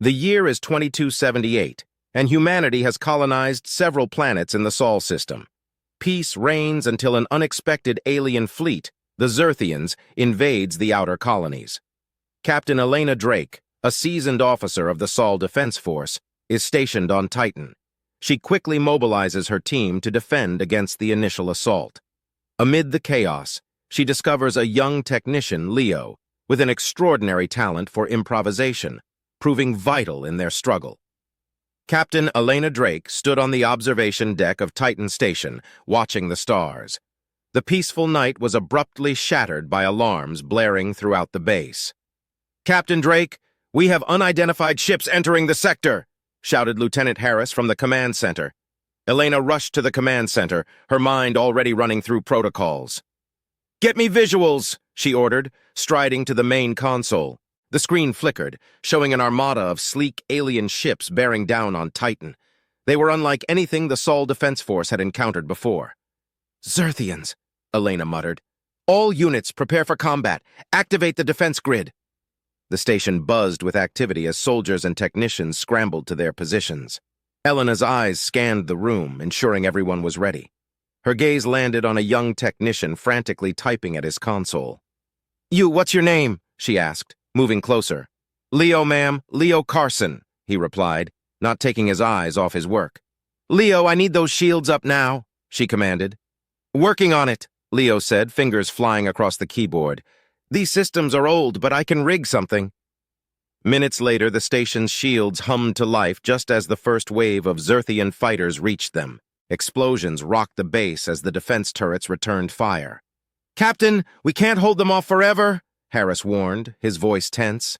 The year is 2278, and humanity has colonized several planets in the Sol system. Peace reigns until an unexpected alien fleet, the Zyrthians, invades the outer colonies. Captain Elena Drake, a seasoned officer of the Sol Defense Force, is stationed on Titan. She quickly mobilizes her team to defend against the initial assault. Amid the chaos, she discovers a young technician, Leo, with an extraordinary talent for improvisation, proving vital in their struggle. Captain Elena Drake stood on the observation deck of Titan Station, watching the stars. The peaceful night was abruptly shattered by alarms blaring throughout the base. "Captain Drake, we have unidentified ships entering the sector," shouted Lieutenant Harris from the command center. Elena rushed to the command center, her mind already running through protocols. "Get me visuals," she ordered, striding to the main console. The screen flickered, showing an armada of sleek alien ships bearing down on Titan. They were unlike anything the Sol Defense Force had encountered before. "Zyrthians," Elena muttered. "All units prepare for combat. Activate the defense grid." The station buzzed with activity as soldiers and technicians scrambled to their positions. Elena's eyes scanned the room, ensuring everyone was ready. Her gaze landed on a young technician frantically typing at his console. What's your name?" she asked, moving closer. "Leo, ma'am, Leo Carson," he replied, not taking his eyes off his work. "Leo, I need those shields up now," she commanded. "Working on it," Leo said, fingers flying across the keyboard. "These systems are old, but I can rig something." Minutes later, the station's shields hummed to life just as the first wave of Zyrthian fighters reached them. Explosions rocked the base as the defense turrets returned fire. "Captain, we can't hold them off forever," Harris warned, his voice tense.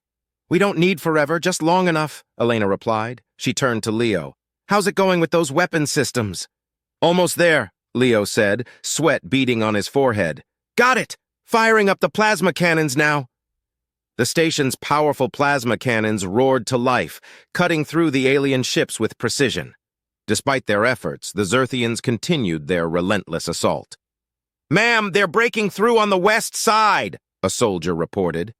"We don't need forever, just long enough," Elena replied. She turned to Leo. "How's it going with those weapon systems?" "Almost there," Leo said, sweat beading on his forehead. "Got it! Firing up the plasma cannons now!" The station's powerful plasma cannons roared to life, cutting through the alien ships with precision. Despite their efforts, the Zyrthians continued their relentless assault. "Ma'am, they're breaking through on the west side," a soldier reported.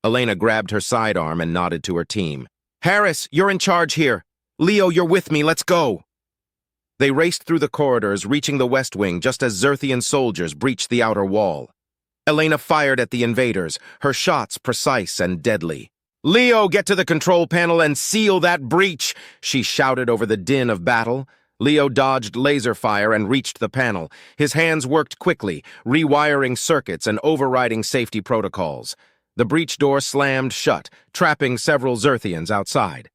Elena grabbed her sidearm and nodded to her team. "Harris, you're in charge here. Leo, you're with me. Let's go." They raced through the corridors, reaching the West Wing just as Zyrthian soldiers breached the outer wall. Elena fired at the invaders, her shots precise and deadly. "Leo, get to the control panel and seal that breach," she shouted over the din of battle. Leo dodged laser fire and reached the panel. His hands worked quickly, rewiring circuits and overriding safety protocols. The breach door slammed shut, trapping several Zyrthians outside.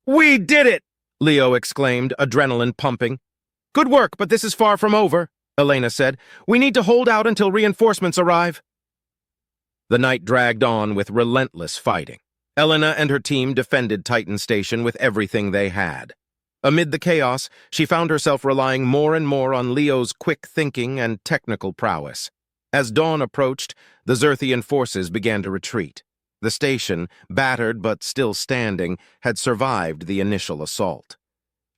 "We did it!" Leo exclaimed, adrenaline pumping. "Good work, but this is far from over," Elena said. "We need to hold out until reinforcements arrive." The night dragged on with relentless fighting. Elena and her team defended Titan Station with everything they had. Amid the chaos, she found herself relying more and more on Leo's quick thinking and technical prowess. As dawn approached, the Zyrthian forces began to retreat. The station, battered but still standing, had survived the initial assault.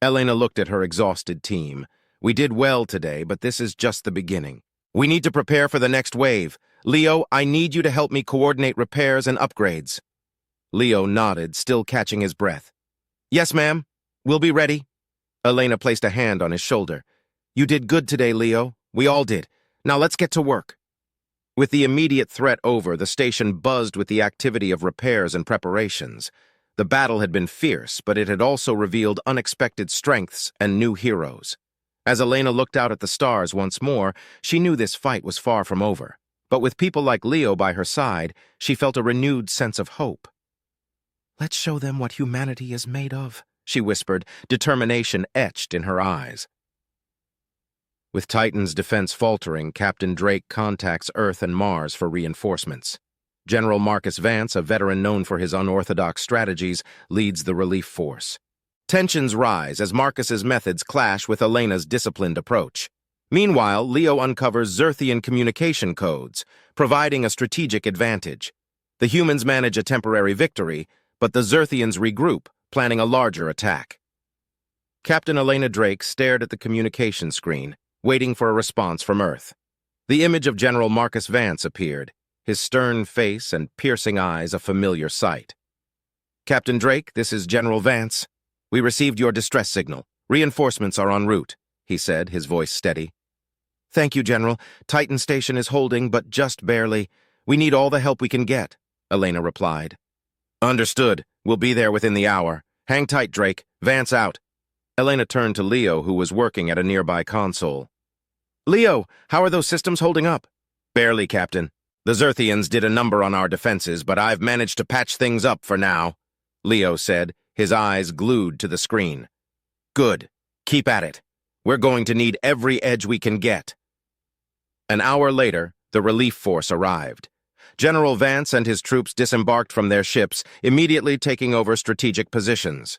Elena looked at her exhausted team. "We did well today, but this is just the beginning. We need to prepare for the next wave. Leo, I need you to help me coordinate repairs and upgrades." Leo nodded, still catching his breath. "Yes, ma'am. We'll be ready." Elena placed a hand on his shoulder. "You did good today, Leo. We all did. Now let's get to work." With the immediate threat over, the station buzzed with the activity of repairs and preparations. The battle had been fierce, but it had also revealed unexpected strengths and new heroes. As Elena looked out at the stars once more, she knew this fight was far from over. But with people like Leo by her side, she felt a renewed sense of hope. "Let's show them what humanity is made of," she whispered, determination etched in her eyes. With Titan's defense faltering, Captain Drake contacts Earth and Mars for reinforcements. General Marcus Vance, a veteran known for his unorthodox strategies, leads the relief force. Tensions rise as Marcus's methods clash with Elena's disciplined approach. Meanwhile, Leo uncovers Zyrthian communication codes, providing a strategic advantage. The humans manage a temporary victory, but the Zyrthians regroup, planning a larger attack. Captain Elena Drake stared at the communication screen, waiting for a response from Earth. The image of General Marcus Vance appeared, his stern face and piercing eyes a familiar sight. Captain Drake, this is General Vance. We received your distress signal. Reinforcements are en route, he said, his voice steady. Thank you, General. Titan Station is holding, but just barely. We need all the help we can get, Elena replied. Understood. We'll be there within the hour. Hang tight, Drake. Vance out. Elena turned to Leo, who was working at a nearby console. Leo, how are those systems holding up? Barely, Captain. The Zyrthians did a number on our defenses, but I've managed to patch things up for now, Leo said, his eyes glued to the screen. Good. Keep at it. We're going to need every edge we can get. An hour later, the relief force arrived. General Vance and his troops disembarked from their ships, immediately taking over strategic positions.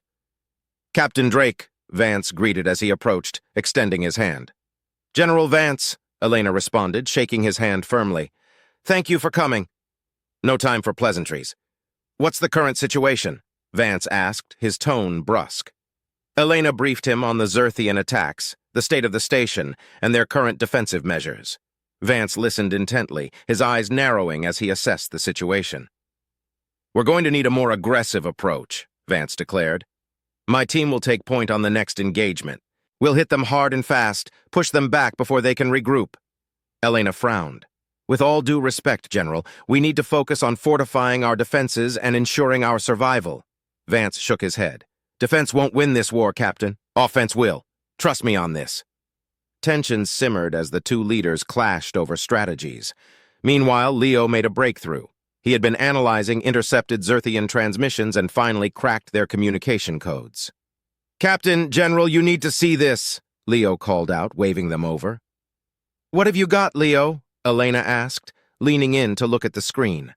Captain Drake, Vance greeted as he approached, extending his hand. General Vance, Elena responded, shaking his hand firmly. Thank you for coming. No time for pleasantries. What's the current situation? Vance asked, his tone brusque. Elena briefed him on the Zyrthian attacks, the state of the station, and their current defensive measures. Vance listened intently, his eyes narrowing as he assessed the situation. We're going to need a more aggressive approach, Vance declared. My team will take point on the next engagement. We'll hit them hard and fast, push them back before they can regroup. Elena frowned. With all due respect, General, we need to focus on fortifying our defenses and ensuring our survival. Vance shook his head. Defense won't win this war, Captain. Offense will. Trust me on this. Tensions simmered as the two leaders clashed over strategies. Meanwhile, Leo made a breakthrough. He had been analyzing intercepted Zyrthian transmissions and finally cracked their communication codes. Captain, General, you need to see this, Leo called out, waving them over. What have you got, Leo? Elena asked, leaning in to look at the screen.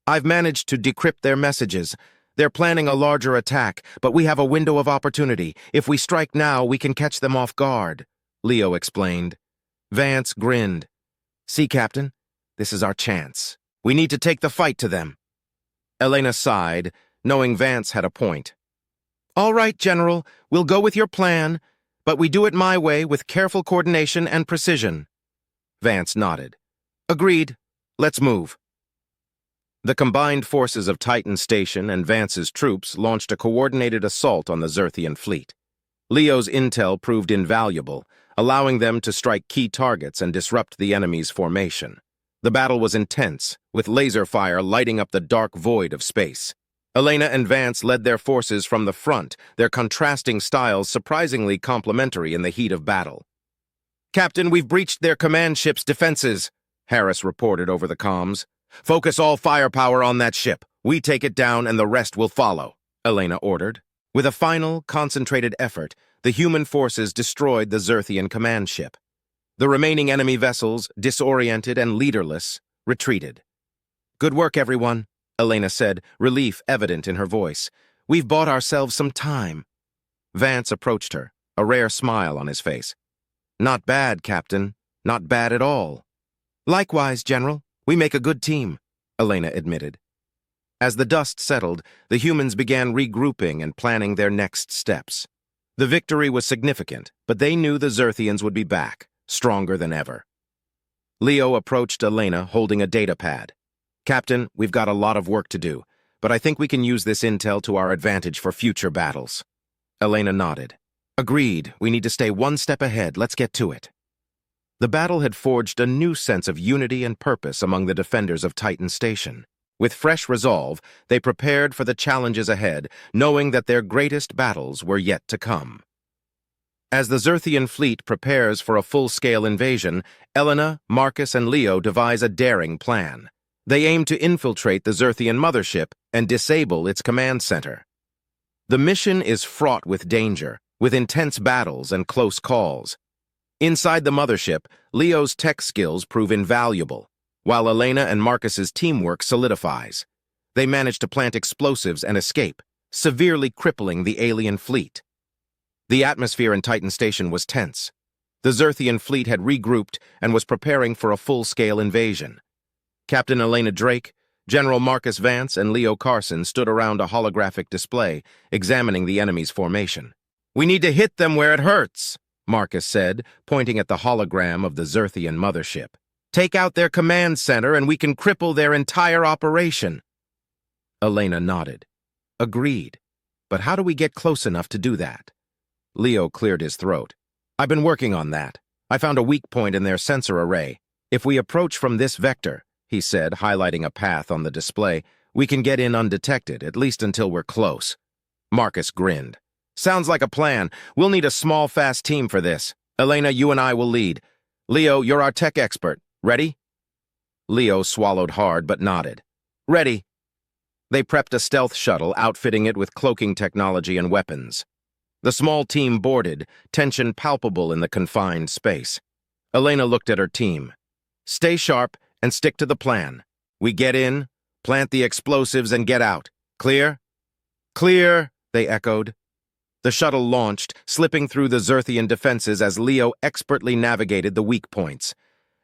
I've managed to decrypt their messages. They're planning a larger attack, but we have a window of opportunity. If we strike now, we can catch them off guard, Leo explained. Vance grinned. See, Captain, this is our chance. We need to take the fight to them. Elena sighed, knowing Vance had a point. All right, General, we'll go with your plan, but we do it my way with careful coordination and precision. Vance nodded. Agreed. Let's move. The combined forces of Titan Station and Vance's troops launched a coordinated assault on the Zyrthian fleet. Leo's intel proved invaluable, allowing them to strike key targets and disrupt the enemy's formation. The battle was intense, with laser fire lighting up the dark void of space. Elena and Vance led their forces from the front, their contrasting styles surprisingly complementary in the heat of battle. Captain, we've breached their command ship's defenses, Harris reported over the comms. Focus all firepower on that ship. We take it down and the rest will follow, Elena ordered. With a final, concentrated effort, the human forces destroyed the Zyrthian command ship. The remaining enemy vessels, disoriented and leaderless, retreated. Good work, everyone, Elena said, relief evident in her voice. We've bought ourselves some time. Vance approached her, a rare smile on his face. Not bad, Captain. Not bad at all. Likewise, General. We make a good team, Elena admitted. As the dust settled, the humans began regrouping and planning their next steps. The victory was significant, but they knew the Zyrthians would be back, stronger than ever. Leo approached Elena, holding a data pad. Captain, we've got a lot of work to do, but I think we can use this intel to our advantage for future battles. Elena nodded. Agreed. We need to stay one step ahead. Let's get to it. The battle had forged a new sense of unity and purpose among the defenders of Titan Station. With fresh resolve, they prepared for the challenges ahead, knowing that their greatest battles were yet to come. As the Zyrthian fleet prepares for a full-scale invasion, Elena, Marcus, and Leo devise a daring plan. They aim to infiltrate the Zyrthian mothership and disable its command center. The mission is fraught with danger, with intense battles and close calls. Inside the mothership, Leo's tech skills prove invaluable, while Elena and Marcus's teamwork solidifies. They manage to plant explosives and escape, severely crippling the alien fleet. The atmosphere in Titan Station was tense. The Zyrthian fleet had regrouped and was preparing for a full-scale invasion. Captain Elena Drake, General Marcus Vance, and Leo Carson stood around a holographic display, examining the enemy's formation. We need to hit them where it hurts, Marcus said, pointing at the hologram of the Zyrthian mothership. Take out their command center and we can cripple their entire operation. Elena nodded. Agreed. But how do we get close enough to do that? Leo cleared his throat. I've been working on that. I found a weak point in their sensor array. If we approach from this vector, he said, highlighting a path on the display, we can get in undetected, at least until we're close. Marcus grinned. Sounds like a plan. We'll need a small, fast team for this. Elena, you and I will lead. Leo, you're our tech expert. Ready? Leo swallowed hard but nodded. Ready. They prepped a stealth shuttle, outfitting it with cloaking technology and weapons. The small team boarded, tension palpable in the confined space. Elena looked at her team. Stay sharp and stick to the plan. We get in, plant the explosives, and get out. Clear? Clear, they echoed. The shuttle launched, slipping through the Zyrthian defenses as Leo expertly navigated the weak points.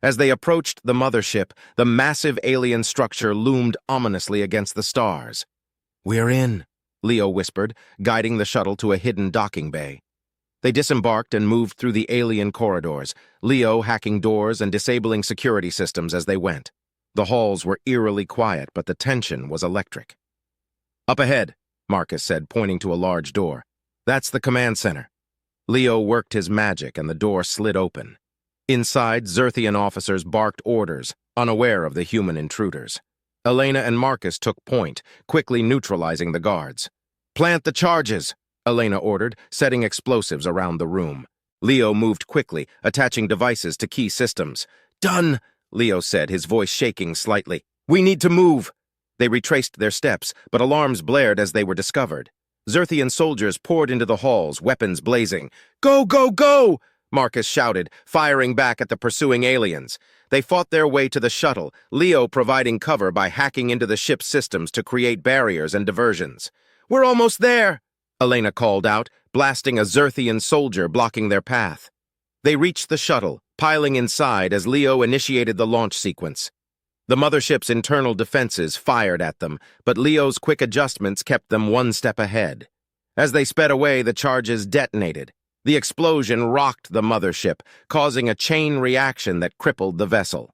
As they approached the mothership, the massive alien structure loomed ominously against the stars. We're in, Leo whispered, guiding the shuttle to a hidden docking bay. They disembarked and moved through the alien corridors, Leo hacking doors and disabling security systems as they went. The halls were eerily quiet, but the tension was electric. Up ahead, Marcus said, pointing to a large door. That's the command center. Leo worked his magic and the door slid open. Inside, Zyrthian officers barked orders, unaware of the human intruders. Elena and Marcus took point, quickly neutralizing the guards. Plant the charges, Elena ordered, setting explosives around the room. Leo moved quickly, attaching devices to key systems. Done, Leo said, his voice shaking slightly. We need to move. They retraced their steps, but alarms blared as they were discovered. Zyrthian soldiers poured into the halls, weapons blazing. Go, go, go! Marcus shouted, firing back at the pursuing aliens. They fought their way to the shuttle, Leo providing cover by hacking into the ship's systems to create barriers and diversions. We're almost there, Elena called out, blasting a Zyrthian soldier blocking their path. They reached the shuttle, piling inside as Leo initiated the launch sequence. The mothership's internal defenses fired at them, but Leo's quick adjustments kept them one step ahead. As they sped away, the charges detonated. The explosion rocked the mothership, causing a chain reaction that crippled the vessel.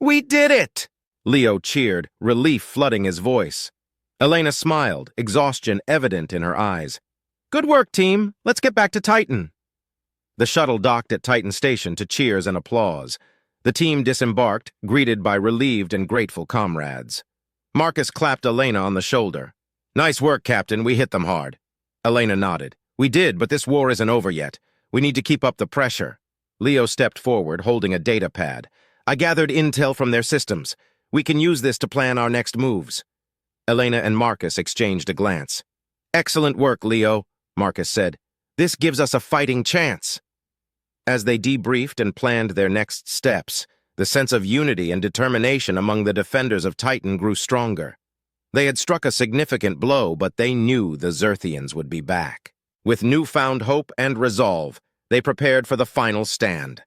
We did it! Leo cheered, relief flooding his voice. Elena smiled, exhaustion evident in her eyes. Good work, team. Let's get back to Titan. The shuttle docked at Titan Station to cheers and applause. The team disembarked, greeted by relieved and grateful comrades. Marcus clapped Elena on the shoulder. Nice work, Captain. We hit them hard. Elena nodded. We did, but this war isn't over yet. We need to keep up the pressure. Leo stepped forward, holding a data pad. I gathered intel from their systems. We can use this to plan our next moves. Elena and Marcus exchanged a glance. Excellent work, Leo, Marcus said. This gives us a fighting chance. As they debriefed and planned their next steps, the sense of unity and determination among the defenders of Titan grew stronger. They had struck a significant blow, but they knew the Zyrthians would be back. With newfound hope and resolve, they prepared for the final stand.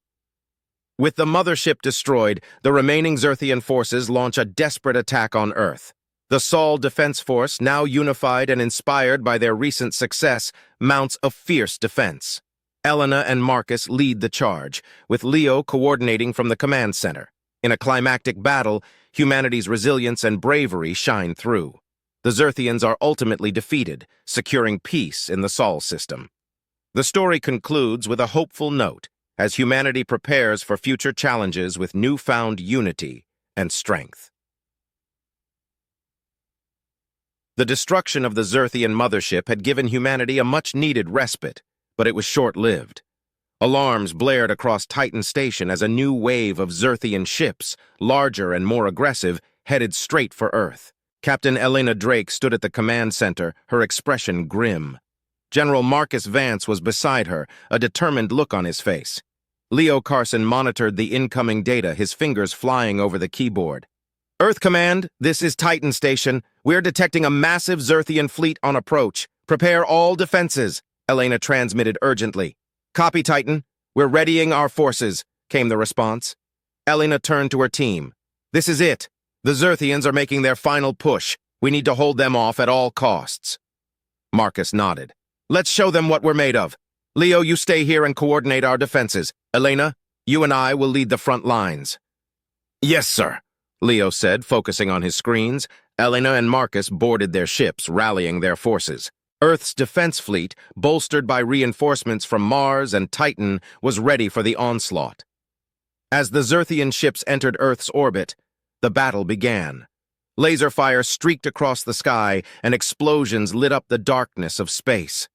With the mothership destroyed, the remaining Zyrthian forces launch a desperate attack on Earth. The Sol Defense Force, now unified and inspired by their recent success, mounts a fierce defense. Elena and Marcus lead the charge, with Leo coordinating from the command center. In a climactic battle, humanity's resilience and bravery shine through. The Zyrthians are ultimately defeated, securing peace in the Sol system. The story concludes with a hopeful note, as humanity prepares for future challenges with newfound unity and strength. The destruction of the Zyrthian mothership had given humanity a much-needed respite, but it was short-lived. Alarms blared across Titan Station as a new wave of Zyrthian ships, larger and more aggressive, headed straight for Earth. Captain Elena Drake stood at the command center, her expression grim. General Marcus Vance was beside her, a determined look on his face. Leo Carson monitored the incoming data, his fingers flying over the keyboard. Earth Command, this is Titan Station. We're detecting a massive Zyrthian fleet on approach. Prepare all defenses, Elena transmitted urgently. Copy, Titan. We're readying our forces, came the response. Elena turned to her team. This is it. The Zyrthians are making their final push. We need to hold them off at all costs. Marcus nodded. Let's show them what we're made of. Leo, you stay here and coordinate our defenses. Elena, you and I will lead the front lines. Yes, sir. Leo said, focusing on his screens. Elena and Marcus boarded their ships, rallying their forces. Earth's defense fleet, bolstered by reinforcements from Mars and Titan, was ready for the onslaught. As the Zyrthian ships entered Earth's orbit, the battle began. Laser fire streaked across the sky, and explosions lit up the darkness of space.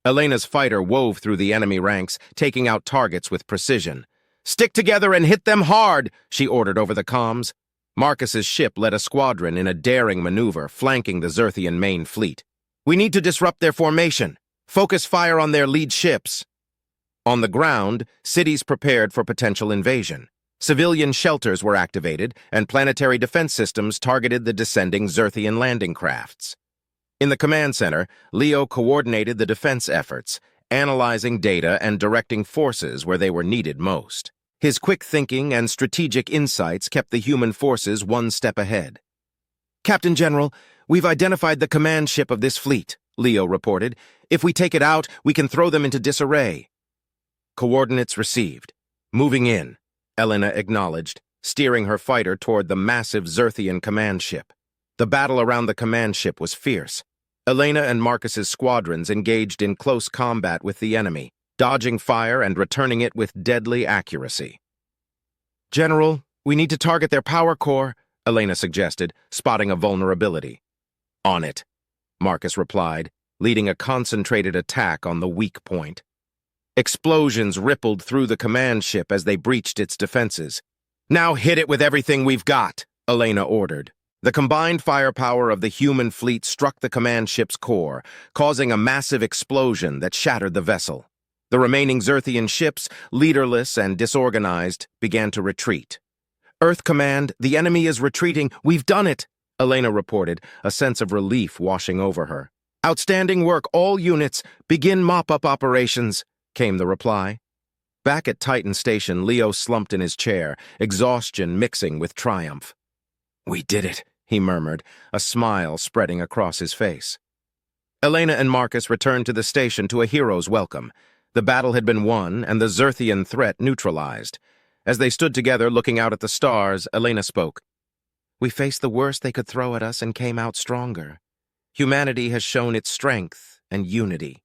Elena's fighter wove through the enemy ranks, taking out targets with precision. "Stick together and hit them hard," she ordered over the comms. Marcus's ship led a squadron in a daring maneuver, flanking the Zyrthian main fleet. "We need to disrupt their formation. Focus fire on their lead ships." On the ground, cities prepared for potential invasion. Civilian shelters were activated, and planetary defense systems targeted the descending Zyrthian landing crafts. In the command center, Leo coordinated the defense efforts, analyzing data and directing forces where they were needed most. His quick thinking and strategic insights kept the human forces one step ahead. "Captain General, we've identified the command ship of this fleet," Leo reported. "If we take it out, we can throw them into disarray." "Coordinates received. Moving in," Elena acknowledged, steering her fighter toward the massive Zyrthian command ship. The battle around the command ship was fierce. Elena and Marcus's squadrons engaged in close combat with the enemy, dodging fire and returning it with deadly accuracy. "General, we need to target their power core," Elena suggested, spotting a vulnerability. "On it," Marcus replied, leading a concentrated attack on the weak point. Explosions rippled through the command ship as they breached its defenses. "Now hit it with everything we've got," Elena ordered. The combined firepower of the human fleet struck the command ship's core, causing a massive explosion that shattered the vessel. The remaining Zyrthian ships, leaderless and disorganized, began to retreat. "Earth Command, the enemy is retreating. We've done it," Elena reported, a sense of relief washing over her. "Outstanding work, all units. Begin mop-up operations," came the reply. Back at Titan Station, Leo slumped in his chair, exhaustion mixing with triumph. "We did it," he murmured, a smile spreading across his face. Elena and Marcus returned to the station to a hero's welcome. The battle had been won, and the Zyrthian threat neutralized. As they stood together looking out at the stars, Elena spoke. "We faced the worst they could throw at us and came out stronger. Humanity has shown its strength and unity."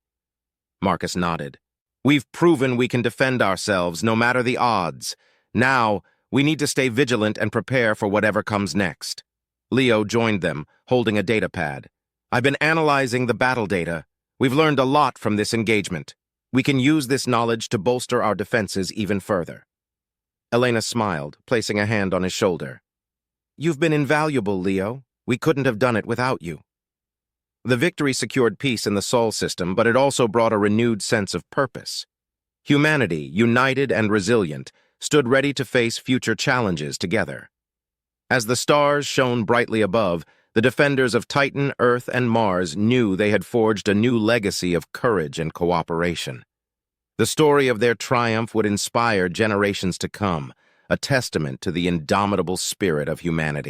Marcus nodded. "We've proven we can defend ourselves no matter the odds. Now, we need to stay vigilant and prepare for whatever comes next." Leo joined them, holding a data pad. "I've been analyzing the battle data. We've learned a lot from this engagement. We can use this knowledge to bolster our defenses even further." Elena smiled, placing a hand on his shoulder. "You've been invaluable, Leo. We couldn't have done it without you." The victory secured peace in the Sol system, but it also brought a renewed sense of purpose. Humanity, united and resilient, stood ready to face future challenges together. As the stars shone brightly above, the defenders of Titan, Earth, and Mars knew they had forged a new legacy of courage and cooperation. The story of their triumph would inspire generations to come, a testament to the indomitable spirit of humanity.